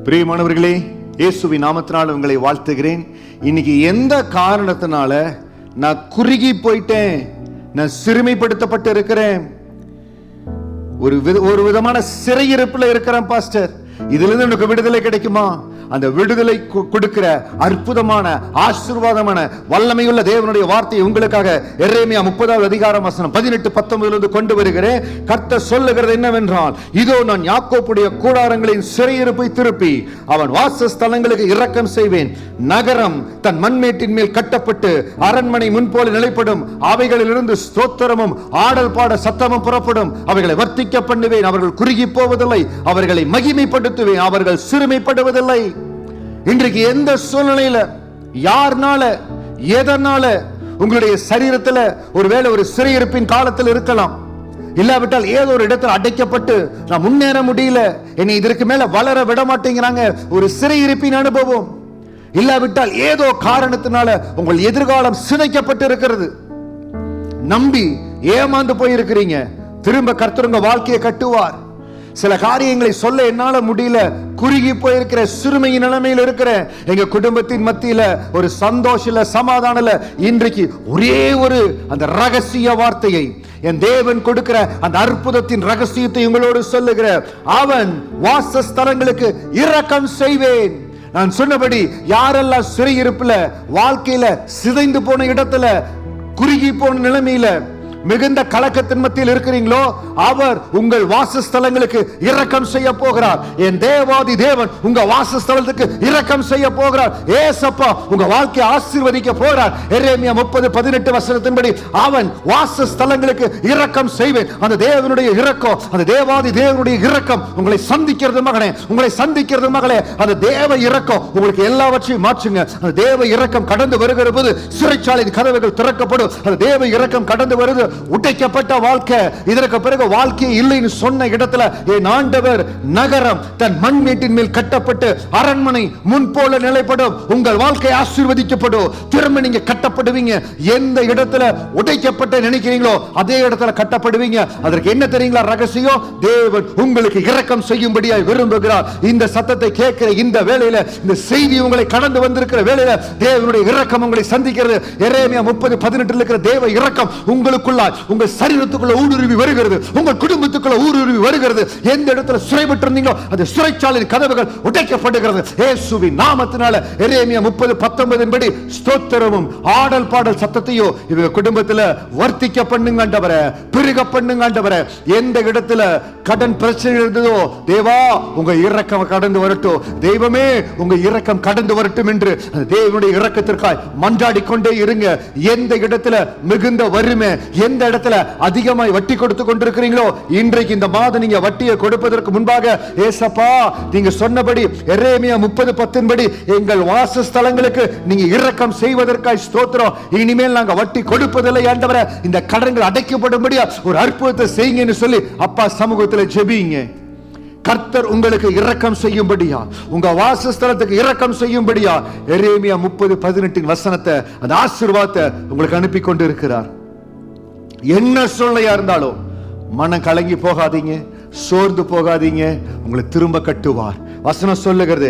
பிரியமானவர்களே, இயேசுவின் நாமத்தினால் உங்களை வாழ்த்துகிறேன். இன்னைக்கு எந்த காரணத்தினால நான் குறுகி போயிட்டேன், நான் சிறுமைப்படுத்தப்பட்டு இருக்கிறேன், ஒரு விதமான சிறையிருப்புல இருக்கிறேன் பாஸ்டர், இதுல இருந்து எனக்கு விடுதலை கிடைக்குமா? அந்த விடுதலை கொடுக்கிற அற்புதமான ஆசீர்வாதமான வல்லமையுள்ள தேவனுடைய வார்த்தையை உங்களுக்காக எரேமியா 30வது அதிகாரம் வசனம் 18-19 கொண்டு வருகிறேன். கர்த்தர் சொல்லுகிறது என்னவென்றால், இதோ நான் யாக்கோப்புடைய கூடாரங்களின் சிறையிருப்பை திருப்பி அவன் வாசஸ்தலங்களுக்கு இரக்கம் செய்வேன். நகரம் தன் மண்மேட்டின் மேல் கட்டப்பட்டு அரண்மனை முன்போல நிலைப்படும். அவைகளிலிருந்து ஸ்தோத்திரமும் ஆடல் பாட சத்தமும் புறப்படும். அவைகளை வர்த்திக்க பண்ணுவேன். அவர்கள் குறுகி போவதில்லை. அவர்களை மகிமைப்படுத்துவேன். அவர்கள் சிறுமைப்படுவதில்லை. இன்றைக்கு எந்த சூழ்நிலையில, யார்னால, எதனால உங்களுடைய சரீரத்துல ஒருவேளை ஒரு சிறையிருப்பின் காலத்தில் இருக்கலாம். இல்லாவிட்டால் ஏதோ ஒரு இடத்துல அடைக்கப்பட்டு நான் முன்னேற முடியல, என்னை இதற்கு மேல வளர விட மாட்டேங்கிறாங்க, ஒரு சிறையிருப்பின் அனுபவம். இல்லாவிட்டால் ஏதோ காரணத்தினால உங்கள் எதிர்காலம் சிதைக்கப்பட்டு இருக்கிறது. நம்பி ஏமாந்து போயிருக்கிறீங்க. திரும்ப கர்த்தர் உங்க வாழ்க்கையை கட்டுவார். சில காரியங்களை சொல்ல என்னால முடியல, குறுகி போயிருக்கிற சிறுமையின் நிலைமையில் இருக்கிற எங்க குடும்பத்தின் மத்தியில ஒரு சந்தோஷம் இல்ல, சமாதானம் இல்ல. இன்றைக்கு ஒரே ஒரு அந்த ரகசிய வார்த்தையை, என் தேவன் கொடுக்கிற அந்த அற்புதத்தின் ரகசியத்தை உங்களோடு சொல்லுகிற, அவன் வாசஸ்தலங்களுக்கு இரக்கம் செய்வேன். நான் சொன்னபடி யாரெல்லாம் சிறையிருப்புல, வாழ்க்கையில சிதைந்து போன இடத்துல, குறுகி போன நிலைமையில, மிகுந்த கலக்கத்தின் மத்தியில் இருக்கிறீங்களோ, அவர் உங்கள் வாசஸ்தலங்களுக்கு இரக்கம் செய்ய போகிறார். என் தேவாதி தேவன் உங்க வாசஸ்தலத்துக்கு இரக்கம் செய்ய போகிறார். ஏசப்பா உங்க வாழ்க்கையை ஆசீர்வதிக்க போகிறார். எரேமியா 30:18 வசனத்தின்படி அவன் வாசஸ்தலங்களுக்கு இரக்கம் செய்வேன். அந்த தேவனுடைய இரக்கம், அந்த தேவாதி தேவனுடைய இரக்கம் உங்களை சந்திக்கிறது மகனே, உங்களை சந்திக்கிறது மகளே. அந்த தேவ இரக்கம் உங்களுக்கு எல்லாவற்றையும் மாற்றுங்க. அந்த தேவ இரக்கம் கடந்து வருகிற போது சிறைச்சாலையின் கதவுகள் திறக்கப்படும். அந்த தேவ இரக்கம் கடந்து வருது. உடைக்கப்பட்ட வாழ்க்கை, இதற்கு பிறகு வாழ்க்கையே இல்லைன்னு சொன்ன இடத்துல என் ஆண்டவர் நகரம் தன் மண்மேட்டின் மேல் கட்டப்பட்டு அரண்மனை முன் போல நிலைப்படும். உங்கள் வாழ்க்கை ஆசீர்வதிக்கப்படும். திரும்ப நீங்க கட்டப்படுவீங்க. எந்த இடத்துல உடைக்கப்பட்ட நினைக்கிறீங்களோ அதே இடத்துல கட்டப்படுவீங்க. அதற்கு என்ன தெரியுங்களா ரகசியம்? தேவன் உங்களுக்கு இரக்கம் செய்யும்படியாய் விரும்புகிறார். இந்த சத்தத்தை கேட்கிற இந்த வேளையில, இந்த செய்தி உங்களை கடந்து வந்திருக்கிற வேளையில தேவனுடைய இரக்கம் உங்களை சந்திக்கிறது. எரேமியா 30:18 இருக்கிற தேவ இரக்கம் உங்களுக்குள்ள, உங்கள் சரீரத்துக்குள்ள ஊடுருவி வருகிறது, உங்கள் குடும்பத்துக்குள்ள ஊடுருவி வருகிறது. எந்த இடத்துல சிறைப்பட்டு இருந்தீங்களோ அந்த சிறைச்சாலையின் கதவுகள் உடைக்கப்படுகிறது இயேசுவின் நாமத்தினால. எரேமியா 30:19 படி ஸ்தோத்திரமும் ஆடல் பாடல் சத்தத்தையோ இவங்க குடும்பத்துல வர்த்திக்க பண்ணுங்க ஆண்டவரே, பெருக பண்ணுங்க ஆண்டவரே. எந்த இடத்துல கடன் பிரச்சனை இருந்ததோ, தேவா உங்க இரக்கம் கடந்து வரட்டும், தெய்வமே உங்க இரக்கம் கடந்து வரட்டும் என்று தேவனுடைய இரக்கத்திற்காய் மன்றாடி கொண்டே இருங்க. எந்த இடத்துல மிகுந்த வறுமை, எந்த இடத்துல அதிகமாய் வட்டி கொடுத்து கொண்டிருக்கிறீங்களோ, இன்றைக்கு இந்த மாதம் நீங்க வட்டியை கொடுப்பதற்கு முன்பாக, ஏசப்பா நீங்க சொன்னபடி எரேமியா 30:10 படி எங்கள் வாசஸ்தலங்களுக்கு நீங்க இரக்கம் செய்வதற்காய் ஸ்தோத்திரம். இனிமேல் நாங்க வட்டி கொடுப்பதில்லை ஆண்டவரே, இந்த கடன்கள் அடைக்கப்படும்படியா ஒரு அற்புதத்தை செய்யுங்கன்னு சொல்லி அப்பா சமூகத்தில் ஜெபிங்க. கர்த்தர் உங்களுக்கு இரக்கம் செய்யும்படியா, உங்க வாசஸ்தலத்துக்கு இரக்கம் செய்யும்படியா எரேமியா 30:18 வசனத்தை, அந்த ஆசீர்வாதத்தை உங்களுக்கு அனுப்பி கொண்டு இருக்கிறார். என்ன சூழ்நிலையா இருந்தாலும் மனம் கலங்கி போகாதீங்க, சோர்ந்து போகாதீங்க. உங்களை திரும்ப கட்டுவார். வசனம் சொல்லுகிறது,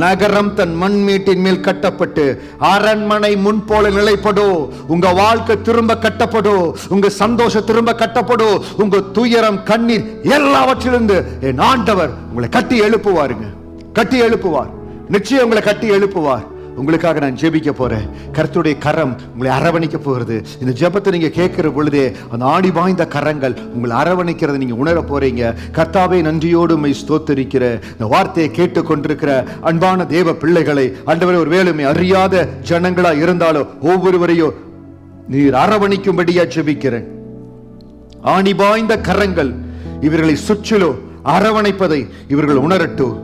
நகரம் தன் மண்மேட்டின் மேல் கட்டப்பட்டு அரண்மனை முன் போல நிலைப்படும். உங்க வாழ்க்கை திரும்ப கட்டப்படும். உங்க சந்தோஷம் திரும்ப கட்டப்படும். உங்க துயரம், கண்ணீர் எல்லாவற்றிலிருந்து என் ஆண்டவர் உங்களை கட்டி எழுப்புவாருங்க. கட்டி எழுப்புவார். நிச்சயம் உங்களை கட்டி எழுப்புவார். உங்களுக்காக நான் ஜெபிக்க போறேன். கர்த்தருடைய கரம் உங்களை அரவணைக்க போகிறது. இந்த ஜெபத்தை நீங்க கேட்கிற பொழுதே அந்த ஆடி வாய்ந்த கரங்கள் உங்களை அரவணைக்கிறத நீங்க உணர போறீங்க. கர்த்தாவே, நன்றியோடு உம்மை ஸ்தோத்திரிக்கிற இந்த வார்த்தையை கேட்டுக் கொண்டிருக்கிற அன்பான தேவ பிள்ளைகளை ஆண்டவரே, ஒரு வேளுமை அறியாத ஜனங்களா இருந்தாலும் ஒவ்வொருவரையும் நீர் அரவணைக்கும்படியா ஜெபிக்கிறேன். ஆணி வாய்ந்த கரங்கள் இவர்களை சுற்றிலும் அரவணைப்பதை இவர்கள் உணரட்டும்.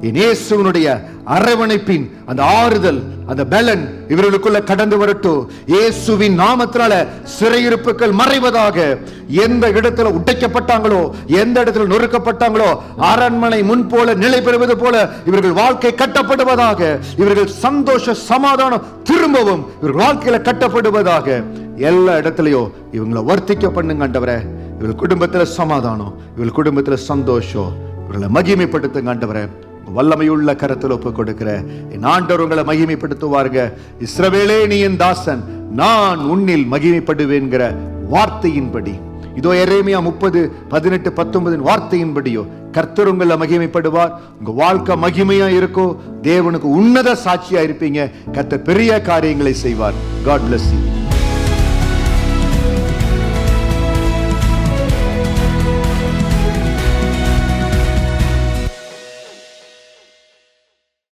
இயேசுவினுடைய அரவணைப்பின் அந்த ஆறுதல், அந்த பலன் இவர்களுக்குள்ள கடந்து வரட்டும். இயேசுவின் நாமத்தினால சிறையிருப்புகள் மறைவதாக. எந்த இடத்துல உடைக்கப்பட்டாங்களோ, எந்த இடத்துல நொறுக்கப்பட்டாங்களோ, அரண்மனை முன் போல நிலை பெறுவது போல இவர்கள் வாழ்க்கை கட்டப்படுவதாக. இவர்கள் சந்தோஷ சமாதானம் திரும்பவும் இவர்கள் வாழ்க்கையில கட்டப்படுவதாக. எல்லா இடத்துலயும் இவங்களை வர்த்திக்க பண்ணுங்க ஆண்டவரே. இவர்கள் குடும்பத்துல சமாதானம், இவர்கள் குடும்பத்துல சந்தோஷம், இவர்களை மகிமைப்படுத்துங்க ஆண்டவரே. வல்லமையுள்ள கரத்தில் ஒப்பு கொடுக்கிற என் ஆண்டவர் உங்களை மகிமைப்படுத்துவாருங்க. இஸ்ரவேலே நீ என் தாசன், நான் உன்னில் மகிமைப்படுவேன்கிற வார்த்தையின்படி, இதோ எரேமியா 30:18-19 வார்த்தையின்படியோ கர்த்தர் உங்களை மகிமைப்படுவார். உங்க வாழ்க்கை மகிமையா இருக்கும். தேவனுக்கு உன்னத சாட்சியா இருப்பீங்க. கர்த்தர் பெரிய காரியங்களை செய்வார். God bless you.